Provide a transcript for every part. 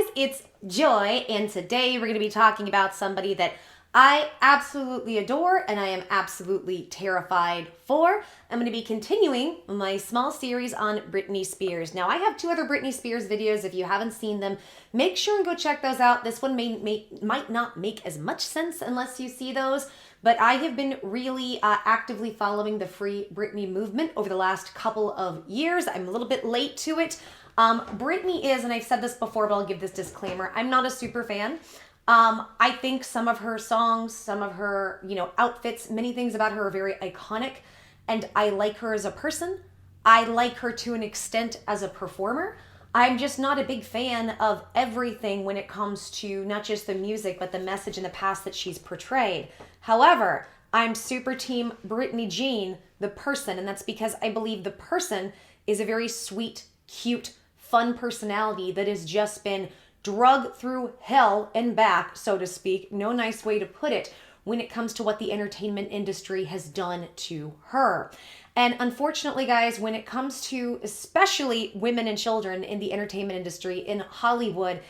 guys, it's Joy, and today we're going to be talking about somebody that I absolutely adore and I am absolutely terrified for. I'm going to be continuing my small series on Britney Spears. Now, I have two other Britney Spears videos. If you haven't seen them, make sure and go check those out. This one might not make as much sense unless you see those, but I have been really actively following the Free Britney movement over the last couple of years. I'm a little bit late to it. Britney is, and I've said this before, but I'll give this disclaimer, I'm not a super fan. I think some of her songs, some of her, outfits, many things about her are very iconic, and I like her as a person. I like her to an extent as a performer. I'm just not a big fan of everything when it comes to not just the music, but the message in the past that she's portrayed. However, I'm super team Britney Jean, the person, and that's because I believe the person is a very sweet, cute, fun personality that has just been drug through hell and back, so to speak. No nice way to put it when it comes to what the entertainment industry has done to her. And unfortunately, guys, when it comes to especially women and children in the entertainment industry in Hollywood,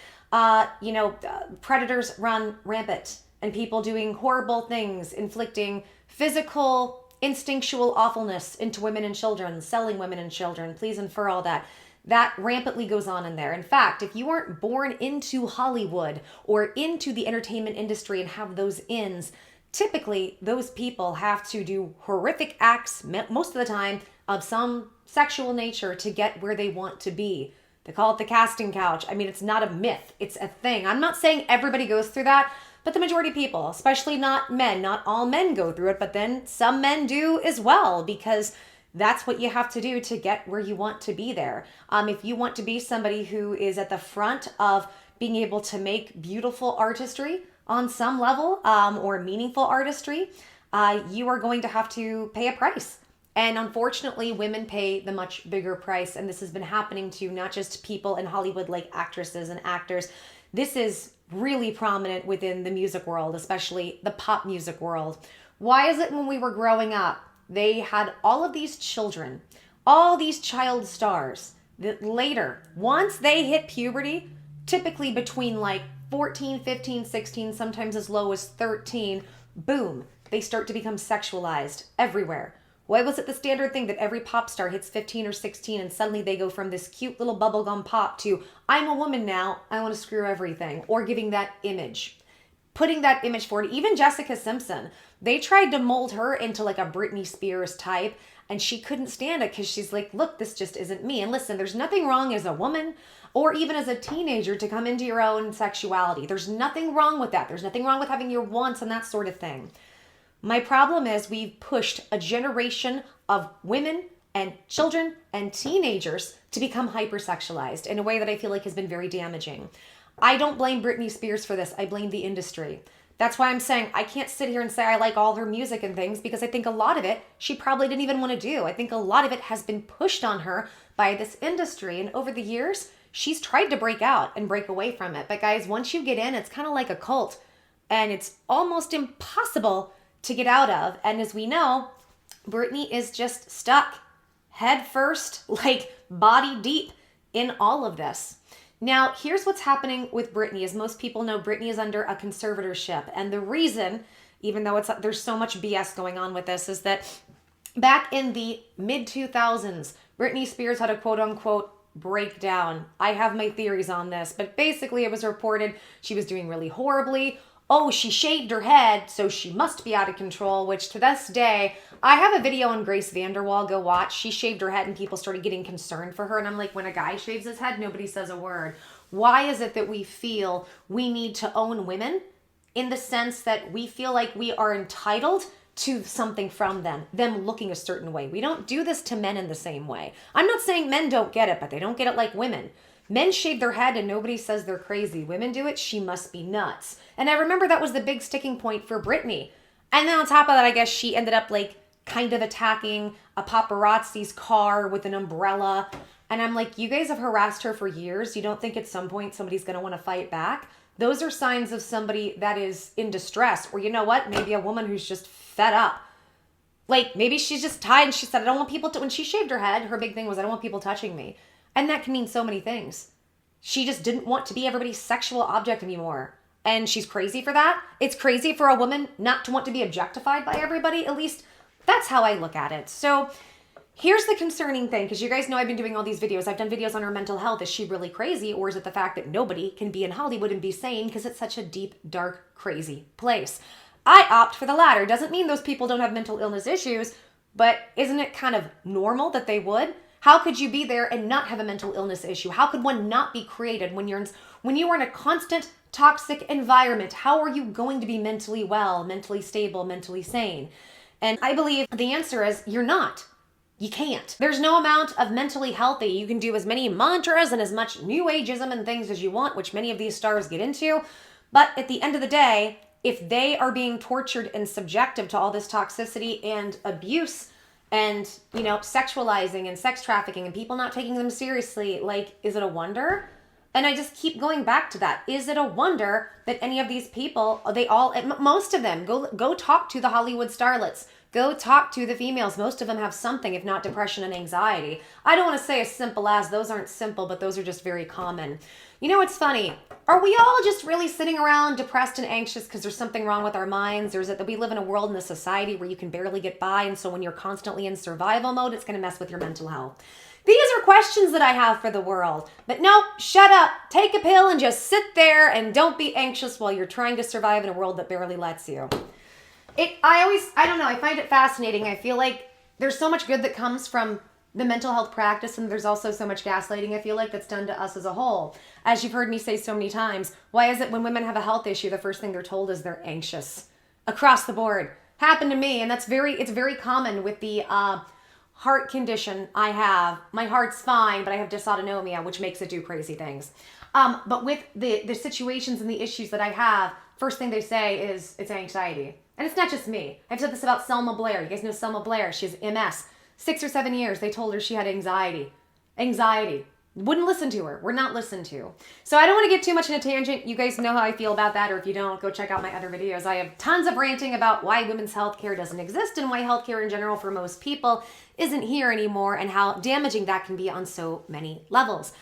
predators run rampant and people doing horrible things, inflicting physical, instinctual awfulness into women and children, selling women and children, please infer all that. That rampantly goes on in there. In fact, if you weren't born into Hollywood or into the entertainment industry and have those ins, typically those people have to do horrific acts, most of the time, of some sexual nature to get where they want to be. They call it the casting couch. I mean, it's not a myth. It's a thing. I'm not saying everybody goes through that, but the majority of people, especially not men, not all men go through it, but then some men do as well, because that's what you have to do to get where you want to be there. If you want to be somebody who is at the front of being able to make beautiful artistry on some level, or meaningful artistry, you are going to have to pay a price. And unfortunately, women pay the much bigger price. And this has been happening to not just people in Hollywood like actresses and actors. This is really prominent within the music world, especially the pop music world. Why is it when we were growing up, they had all of these children, all these child stars that later, once they hit puberty, typically between like 14, 15, 16, sometimes as low as 13, boom, they start to become sexualized everywhere. Why was it the standard thing that every pop star hits 15 or 16 and suddenly they go from this cute little bubblegum pop to, I'm a woman now, I want to screw everything, or giving that image? Putting that image forward. Even Jessica Simpson, they tried to mold her into like a Britney Spears type, and she couldn't stand it because she's like, look, this just isn't me. And listen, there's nothing wrong as a woman or even as a teenager to come into your own sexuality. There's nothing wrong with that. There's nothing wrong with having your wants and that sort of thing. My problem is we've pushed a generation of women and children and teenagers to become hypersexualized in a way that I feel like has been very damaging. I don't blame Britney Spears for this. I blame the industry. That's why I'm saying I can't sit here and say I like all her music and things, because I think a lot of it she probably didn't even want to do. I think a lot of it has been pushed on her by this industry. And over the years, she's tried to break out and break away from it. But guys, once you get in, it's kind of like a cult. And it's almost impossible to get out of. And as we know, Britney is just stuck head first, like body deep in all of this. Now, here's what's happening with Britney. As most people know, Britney is under a conservatorship. And the reason, even though there's so much BS going on with this, is that back in the mid-2000s, Britney Spears had a quote-unquote breakdown. I have my theories on this, but basically it was reported she was doing really horribly. Oh, she shaved her head, so she must be out of control, which to this day, I have a video on Grace Vanderwaal, go watch. She shaved her head and people started getting concerned for her. And I'm like, when a guy shaves his head, nobody says a word. Why is it that we feel we need to own women in the sense that we feel like we are entitled to something from them looking a certain way? We don't do this to men in the same way. I'm not saying men don't get it, but they don't get it like women. Men shave their head and nobody says they're crazy. Women do it, she must be nuts. And I remember that was the big sticking point for Britney. And then on top of that, I guess she ended up like kind of attacking a paparazzi's car with an umbrella. And I'm like, you guys have harassed her for years. You don't think at some point somebody's going to want to fight back? Those are signs of somebody that is in distress. Or you know what? Maybe a woman who's just fed up. Like maybe she's just tired and she said, I don't want people to, when she shaved her head, her big thing was, I don't want people touching me. And that can mean so many things. She just didn't want to be everybody's sexual object anymore. And she's crazy for that. It's crazy for a woman not to want to be objectified by everybody. At least that's how I look at it. So here's the concerning thing, because you guys know I've been doing all these videos. I've done videos on her mental health. Is she really crazy? Or is it the fact that nobody can be in Hollywood and be sane because it's such a deep, dark, crazy place? I opt for the latter. Doesn't mean those people don't have mental illness issues, but isn't it kind of normal that they would? How could you be there and not have a mental illness issue? How could one not be created when you are in a constant toxic environment? How are you going to be mentally well, mentally stable, mentally sane? And I believe the answer is you're not. You can't. There's no amount of mentally healthy. You can do as many mantras and as much new ageism and things as you want, which many of these stars get into. But at the end of the day, if they are being tortured and subjective to all this toxicity and abuse and, sexualizing and sex trafficking and people not taking them seriously, like, is it a wonder? And I just keep going back to that. Is it a wonder that any of these people, most of them, go talk to the Hollywood starlets. Go talk to the females. Most of them have something, if not depression and anxiety. I don't want to say as simple as, those aren't simple, but those are just very common. It's funny. Are we all just really sitting around depressed and anxious because there's something wrong with our minds? Or is it that we live in a world and a society where you can barely get by, and so when you're constantly in survival mode, it's going to mess with your mental health? These are questions that I have for the world. But no, shut up, take a pill and just sit there and don't be anxious while you're trying to survive in a world that barely lets you. I don't know, I find it fascinating. I feel like there's so much good that comes from the mental health practice, and there's also so much gaslighting, I feel like, that's done to us as a whole. As you've heard me say so many times, why is it when women have a health issue, the first thing they're told is they're anxious? Across the board. Happened to me, and it's very common with the heart condition I have. My heart's fine, but I have dysautonomia, which makes it do crazy things. But with the situations and the issues that I have, first thing they say is it's anxiety. And it's not just me. I've said this about Selma Blair. You guys know Selma Blair. She has MS. 6 or 7 years, they told her she had anxiety. Anxiety. Wouldn't listen to her. We're not listened to. So I don't want to get too much in a tangent. You guys know how I feel about that, or if you don't, go check out my other videos. I have tons of ranting about why women's healthcare doesn't exist and why healthcare in general for most people isn't here anymore, and how damaging that can be on so many levels.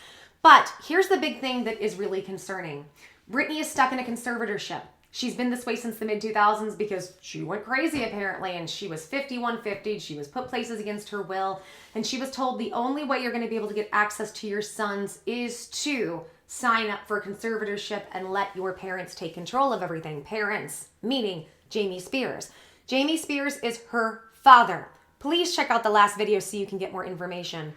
But here's the big thing that is really concerning. Britney is stuck in a conservatorship. She's been this way since the mid-2000s because she went crazy apparently, and she was 5150. She was put places against her will, and she was told the only way you're going to be able to get access to your sons is to sign up for a conservatorship and let your parents take control of everything. Parents, meaning Jamie Spears. Jamie Spears is her father. Please check out the last video so you can get more information.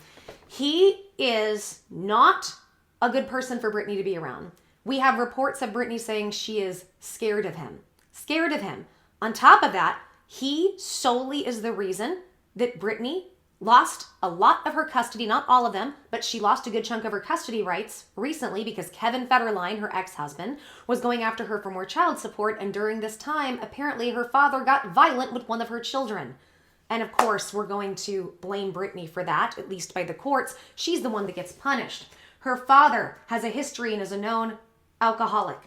He is not a good person for Britney to be around. We have reports of Britney saying she is scared of him. Scared of him. On top of that, he solely is the reason that Britney lost a lot of her custody, not all of them, but she lost a good chunk of her custody rights recently because Kevin Federline, her ex-husband, was going after her for more child support, and during this time, apparently her father got violent with one of her children. And of course, we're going to blame Britney for that, at least by the courts. She's the one that gets punished. Her father has a history and is a known alcoholic.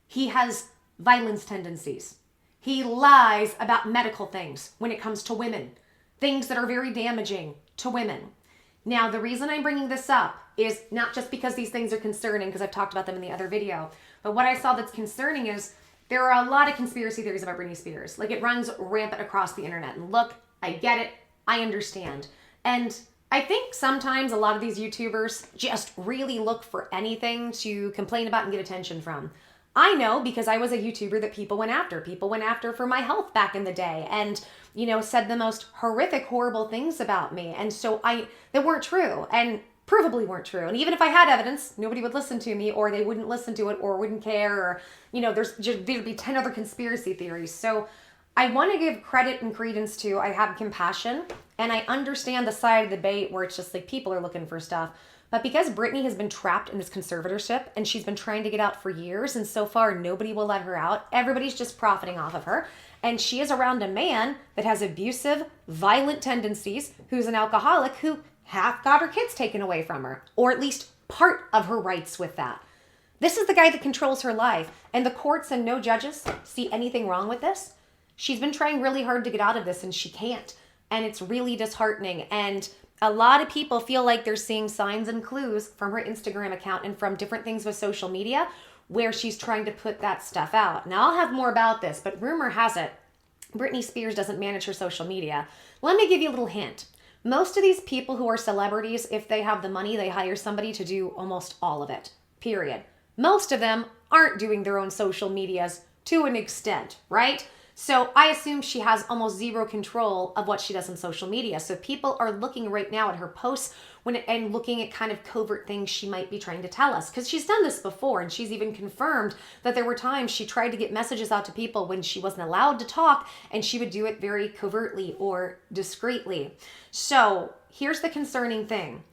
He has violence tendencies. He lies about medical things when it comes to women, things that are very damaging to women. Now, the reason I'm bringing this up is not just because these things are concerning, because I've talked about them in the other video, but what I saw that's concerning is there are a lot of conspiracy theories about Britney Spears. Like, it runs rampant across the internet. And look, I get it. I understand. And I think sometimes a lot of these YouTubers just really look for anything to complain about and get attention from. I know because I was a YouTuber that people went after. People went after for my health back in the day and, said the most horrific, horrible things about me. And so that weren't true and provably weren't true. And even if I had evidence, nobody would listen to me, or they wouldn't listen to it, or wouldn't care, or, there'd be 10 other conspiracy theories. So I want to give credit and credence to, I have compassion, and I understand the side of the debate where it's just like people are looking for stuff. But because Britney has been trapped in this conservatorship and she's been trying to get out for years, and so far nobody will let her out, everybody's just profiting off of her. And she is around a man that has abusive, violent tendencies, who's an alcoholic, who half got her kids taken away from her, or at least part of her rights with that. This is the guy that controls her life, and the courts and no judges see anything wrong with this. She's been trying really hard to get out of this and she can't. And it's really disheartening. And A lot of people feel like they're seeing signs and clues from her Instagram account and from different things with social media where she's trying to put that stuff out. Now, I'll have more about this, but rumor has it Britney Spears doesn't manage her social media. Let me give you a little hint. Most of these people who are celebrities, if they have the money, they hire somebody to do almost all of it, period. Most of them aren't doing their own social medias to an extent, right? So I assume she has almost zero control of what she does on social media. So people are looking right now at her posts and looking at kind of covert things she might be trying to tell us. Because she's done this before, and she's even confirmed that there were times she tried to get messages out to people when she wasn't allowed to talk, and she would do it very covertly or discreetly. So here's the concerning thing.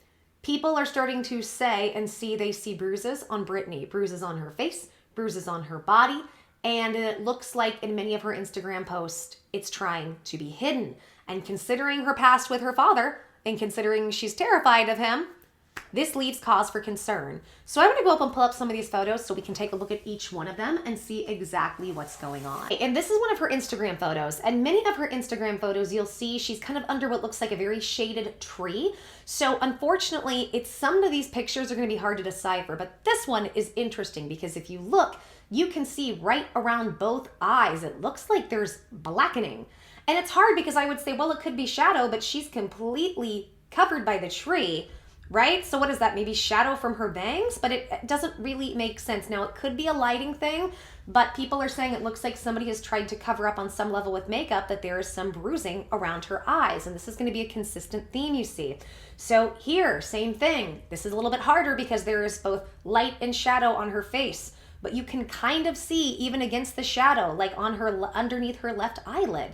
People are starting to say and see they see bruises on Britney, bruises on her face, bruises on her body, and it looks like in many of her Instagram posts, it's trying to be hidden. And considering her past with her father, and considering she's terrified of him, this leaves cause for concern. So I'm going to go up and pull up some of these photos so we can take a look at each one of them and see exactly what's going on. And this is one of her Instagram photos. And many of her Instagram photos, you'll see she's kind of under what looks like a very shaded tree. So unfortunately, some of these pictures are going to be hard to decipher. But this one is interesting because if you look, you can see right around both eyes, it looks like there's blackening. And it's hard because I would say, well, it could be shadow, but she's completely covered by the tree, right? So what is that? Maybe shadow from her bangs? But it doesn't really make sense. Now, it could be a lighting thing, but people are saying it looks like somebody has tried to cover up on some level with makeup that there is some bruising around her eyes. And this is going to be a consistent theme you see. So here, same thing. This is a little bit harder because there is both light and shadow on her face. But you can kind of see even against the shadow, like on her underneath her left eyelid.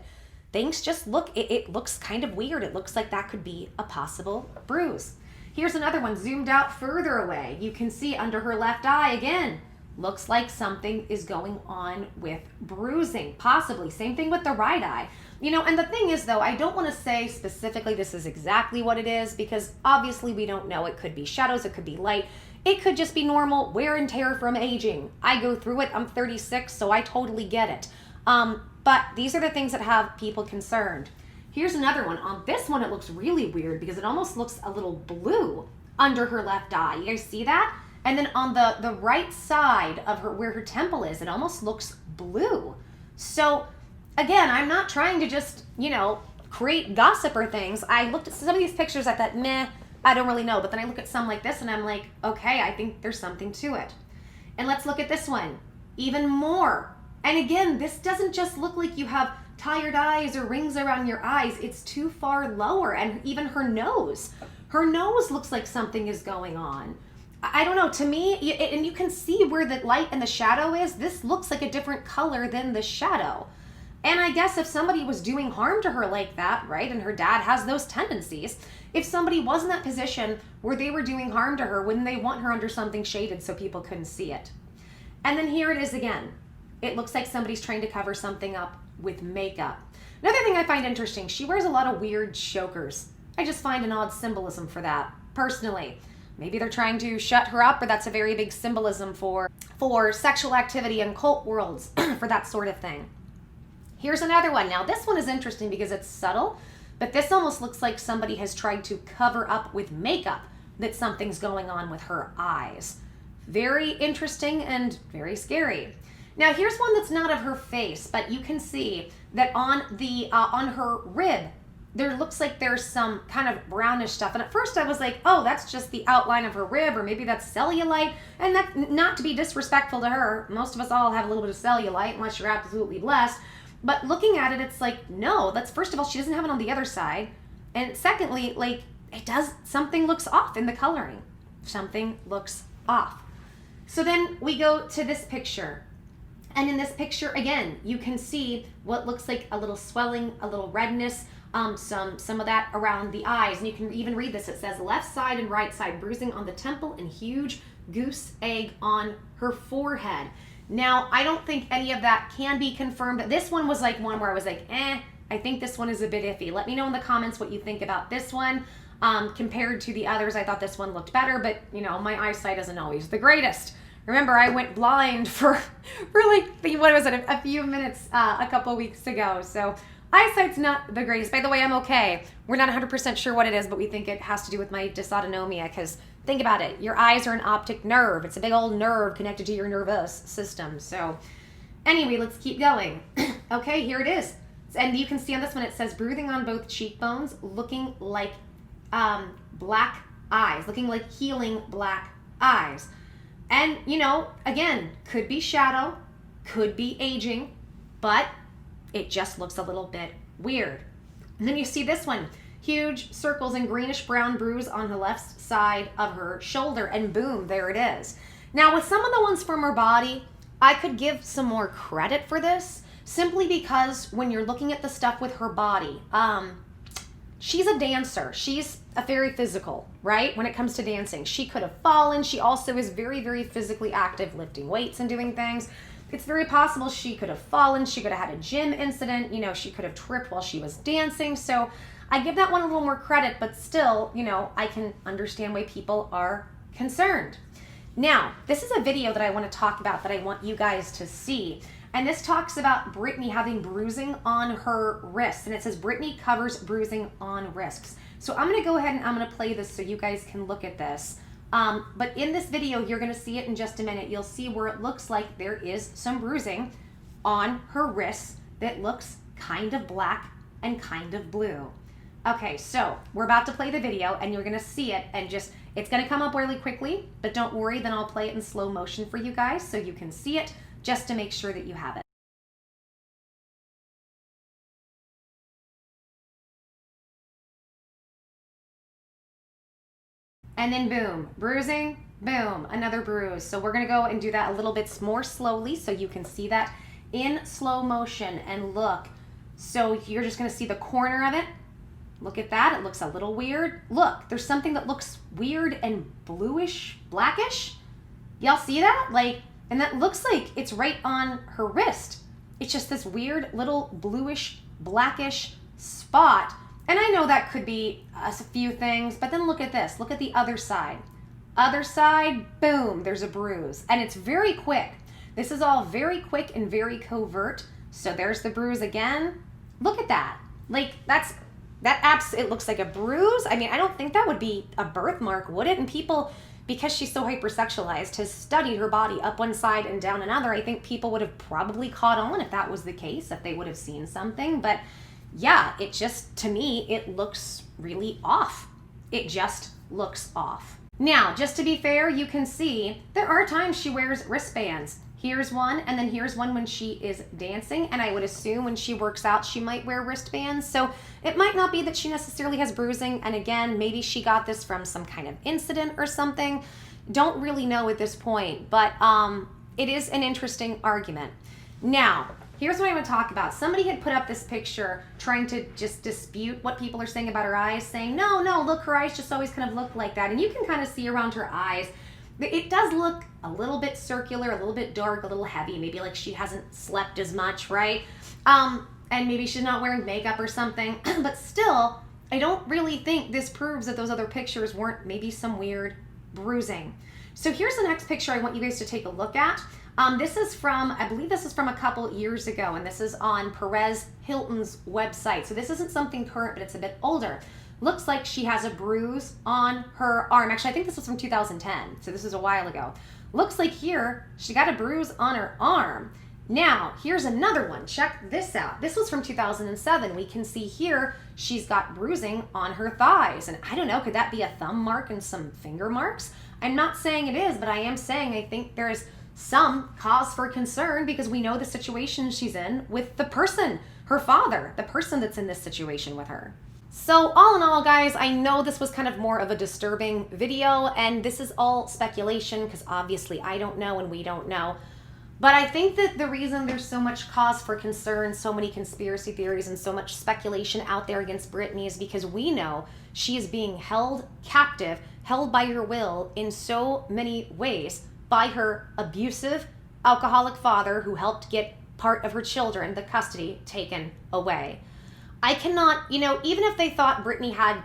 Things just it looks kind of weird. It looks like that could be a possible bruise. Here's another one zoomed out further away. You can see under her left eye again. Looks like something is going on with bruising, possibly. Same thing with the right eye. You know, and the thing is though, I don't want to say specifically this is exactly what it is because obviously we don't know. It could be shadows, it could be light. It could just be normal wear and tear from aging. I go through it. I'm 36, so I totally get it. But these are the things that have people concerned. Here's another one. On this one, it looks really weird because it almost looks a little blue under her left eye. You guys see that? And then on the right side of her, where her temple is, it almost looks blue. So again, I'm not trying to just, create gossip or things. I looked at some of these pictures, I thought, meh, I don't really know. But then I look at some like this and I'm like, okay, I think there's something to it. And let's look at this one. Even more. And again, this doesn't just look like you have tired eyes or rings around your eyes. It's too far lower. And even her nose. Her nose looks like something is going on. I don't know. To me, and you can see where the light and the shadow is. This looks like a different color than the shadow. And I guess if somebody was doing harm to her like that, right, and her dad has those tendencies, if somebody was in that position where they were doing harm to her, wouldn't they want her under something shaded so people couldn't see it? And then here it is again. It looks like somebody's trying to cover something up with makeup. Another thing I find interesting, she wears a lot of weird chokers. I just find an odd symbolism for that, personally. Maybe they're trying to shut her up, or that's a very big symbolism for sexual activity in cult worlds, for that sort of thing. Here's another one. Now, this one is interesting because it's subtle, but this almost looks like somebody has tried to cover up with makeup that something's going on with her eyes. Very interesting and very scary. Now, here's one that's not of her face, but you can see that on her rib, there looks like there's some kind of brownish stuff. And at first I was like, oh, that's just the outline of her rib, or maybe that's cellulite. And that's not to be disrespectful to her. Most of us all have a little bit of cellulite, unless you're absolutely blessed. But looking at it, it's like, no, that's, first of all, she doesn't have it on the other side. And secondly, like, something looks off in the coloring. Something looks off. So then we go to this picture. And in this picture, again, you can see what looks like a little swelling, a little redness, some of that around the eyes. And you can even read this. It says left side and right side bruising on the temple and huge goose egg on her forehead. Now, I don't think any of that can be confirmed. This one was like one where I was like, I think this one is a bit iffy. Let me know in the comments what you think about this one. Compared to the others, I thought this one looked better, but my eyesight isn't always the greatest. Remember, I went blind for like, what was it, a few minutes a couple weeks ago. So eyesight's not the greatest. By the way, I'm okay. We're not 100% sure what it is, but we think it has to do with my dysautonomia, because think about it. Your eyes are an optic nerve. It's a big old nerve connected to your nervous system. So anyway, let's keep going. Okay, here it is. And you can see on this one, it says bruising on both cheekbones, looking like black eyes, looking like healing black eyes. And, you know, again, could be shadow, could be aging, but it just looks a little bit weird. And then you see this one, huge circles and greenish brown bruise on the left side of her shoulder, and boom, there it is. Now, with some of the ones from her body, I could give some more credit for this, simply because when you're looking at the stuff with her body, she's a dancer. She's a very physical, right? When it comes to dancing, she could have fallen. She also is very, very physically active, lifting weights and doing things. It's very possible she could have fallen. She could have had a gym incident. You know, she could have tripped while she was dancing. So I give that one a little more credit, but still, you know, I can understand why people are concerned. Now, this is a video that I want to talk about that I want you guys to see. And this talks about Britney having bruising on her wrists. And it says Britney covers bruising on wrists. So I'm going to go ahead and I'm going to play this so you guys can look at this. But in this video, you're going to see it in just a minute. You'll see where it looks like there is some bruising on her wrists that looks kind of black and kind of blue. Okay, so we're about to play the video and you're going to see it, and just, it's going to come up really quickly, but don't worry, then I'll play it in slow motion for you guys so you can see it, just to make sure that you have it. And then boom, bruising, boom, another bruise. So we're gonna go and do that a little bit more slowly so you can see that in slow motion. And look, so you're just gonna see the corner of it. Look at that, it looks a little weird. Look, there's something that looks weird and bluish, blackish. Y'all see that? Like, and that looks like it's right on her wrist. It's just this weird little bluish, blackish spot. And I know that could be a few things, but then look at this. Look at the other side. Other side, boom, there's a bruise. And it's very quick. This is all very quick and very covert. So there's the bruise again. Look at that. Like, it looks like a bruise. I mean, I don't think that would be a birthmark, would it? And people, because she's so hypersexualized, has studied her body up one side and down another. I think people would have probably caught on if that was the case, if they would have seen something. But yeah, it just, to me, it looks really off. It just looks off. Now, just to be fair, you can see there are times she wears wristbands. Here's one, and then here's one when she is dancing, and I would assume when she works out, she might wear wristbands. So it might not be that she necessarily has bruising, and again, maybe she got this from some kind of incident or something. Don't really know at this point, but it is an interesting argument. Now, here's what I want to talk about. Somebody had put up this picture trying to just dispute what people are saying about her eyes, saying, no, look, her eyes just always kind of look like that. And you can kind of see around her eyes, it does look a little bit circular, a little bit dark, a little heavy, maybe like she hasn't slept as much, right? And maybe she's not wearing makeup or something, but still, I don't really think this proves that those other pictures weren't maybe some weird bruising. So here's the next picture I want you guys to take a look at. This is from, I believe this is from a couple years ago, and this is on Perez Hilton's website. So this isn't something current, but it's a bit older. Looks like she has a bruise on her arm. Actually, I think this was from 2010, so this is a while ago. Looks like here, she got a bruise on her arm. Now, here's another one. Check this out. This was from 2007. We can see here, she's got bruising on her thighs. And I don't know, could that be a thumb mark and some finger marks? I'm not saying it is, but I am saying I think there's some cause for concern because we know the situation she's in with the person, her father, the person that's in this situation with her. So all in all, guys, I know this was kind of more of a disturbing video, and this is all speculation because obviously I don't know and we don't know. But I think that the reason there's so much cause for concern, so many conspiracy theories, and so much speculation out there against Britney is because we know she is being held captive, held by her will in so many ways by her abusive, alcoholic father who helped get part of her children, the custody, taken away. I cannot, even if they thought Britney had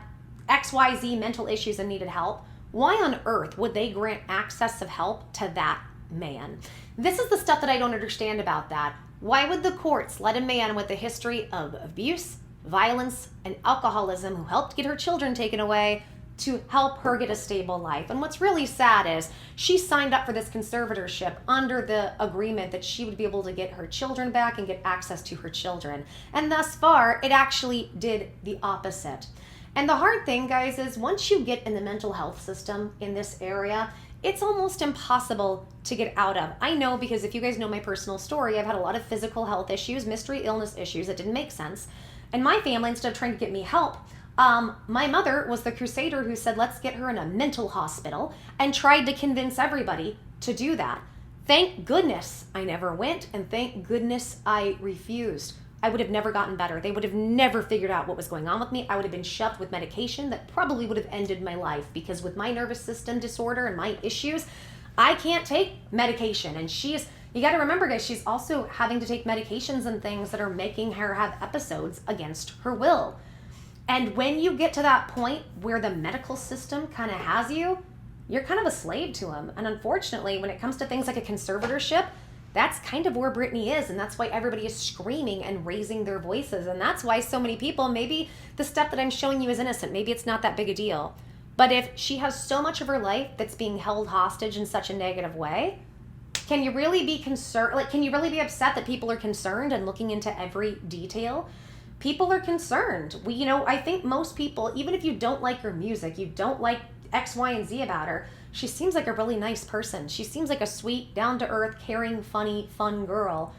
XYZ mental issues and needed help, why on earth would they grant access of help to that man? This is the stuff that I don't understand about that. Why would the courts let a man with a history of abuse, violence, and alcoholism who helped get her children taken away to help her get a stable life? And what's really sad is she signed up for this conservatorship under the agreement that she would be able to get her children back and get access to her children. And thus far, it actually did the opposite. And the hard thing, guys, is once you get in the mental health system in this area, it's almost impossible to get out of. I know, because if you guys know my personal story, I've had a lot of physical health issues, mystery illness issues that didn't make sense. And my family, instead of trying to get me help, my mother was the crusader who said, let's get her in a mental hospital, and tried to convince everybody to do that. Thank goodness I never went, and thank goodness I refused. I would have never gotten better. They would have never figured out what was going on with me. I would have been shoved with medication that probably would have ended my life, because with my nervous system disorder and my issues, I can't take medication. And you got to remember, guys, she's also having to take medications and things that are making her have episodes against her will. And when you get to that point where the medical system kind of has you, you're kind of a slave to them. And unfortunately, when it comes to things like a conservatorship, that's kind of where Britney is, and that's why everybody is screaming and raising their voices. And that's why so many people, maybe the stuff that I'm showing you is innocent, maybe it's not that big a deal. But if she has so much of her life that's being held hostage in such a negative way, can you really be concerned? Like, can you really be upset that people are concerned and looking into every detail? People are concerned. I think most people, even if you don't like her music, you don't like X, Y, and Z about her, she seems like a really nice person. She seems like a sweet, down-to-earth, caring, funny, fun girl.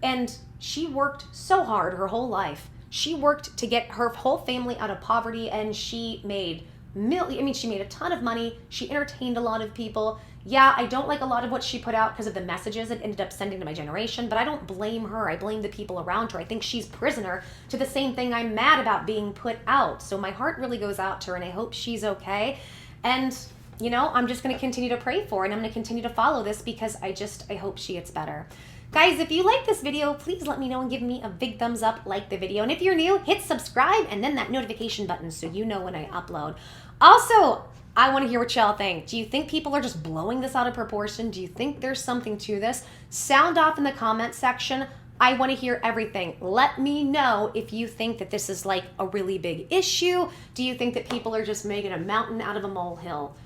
And she worked so hard her whole life. She worked to get her whole family out of poverty, and she made she made a ton of money. She entertained a lot of people. Yeah, I don't like a lot of what she put out because of the messages it ended up sending to my generation, but I don't blame her. I blame the people around her. I think she's prisoner to the same thing I'm mad about being put out. So my heart really goes out to her, and I hope she's okay. And I'm just going to continue to pray for her, and I'm going to continue to follow this because I hope she gets better. Guys, if you like this video, please let me know and give me a big thumbs up, like the video. And if you're new, hit subscribe and then that notification button so you know when I upload. Also, I want to hear what y'all think. Do you think people are just blowing this out of proportion? Do you think there's something to this? Sound off in the comment section. I want to hear everything. Let me know if you think that this is like a really big issue. Do you think that people are just making a mountain out of a molehill?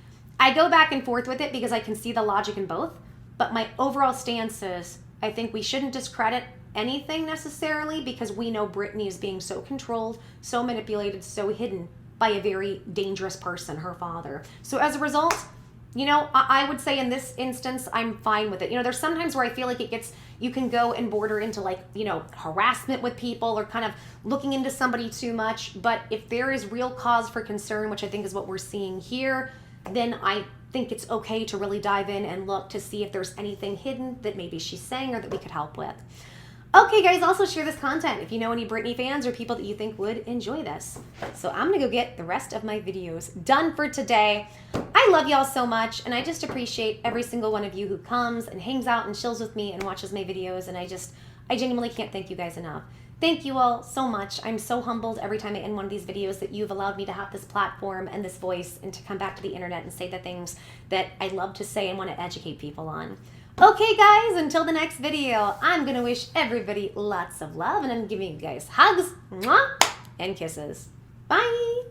I go back and forth with it because I can see the logic in both, but my overall stance is I think we shouldn't discredit anything necessarily, because we know Britney is being so controlled, so manipulated, so hidden by a very dangerous person, her father. So as a result, I would say in this instance, I'm fine with it. There's sometimes where I feel like you can go and border into harassment with people or kind of looking into somebody too much. But if there is real cause for concern, which I think is what we're seeing here, then I think it's okay to really dive in and look to see if there's anything hidden that maybe she's saying or that we could help with. Okay, guys, also share this content if you know any Britney fans or people that you think would enjoy this. So I'm going to go get the rest of my videos done for today. I love y'all so much, and I just appreciate every single one of you who comes and hangs out and chills with me and watches my videos, and I genuinely can't thank you guys enough. Thank you all so much. I'm so humbled every time I end one of these videos that you've allowed me to have this platform and this voice and to come back to the internet and say the things that I love to say and want to educate people on. Okay, guys, until the next video, I'm going to wish everybody lots of love, and I'm giving you guys hugs, mwah, and kisses. Bye!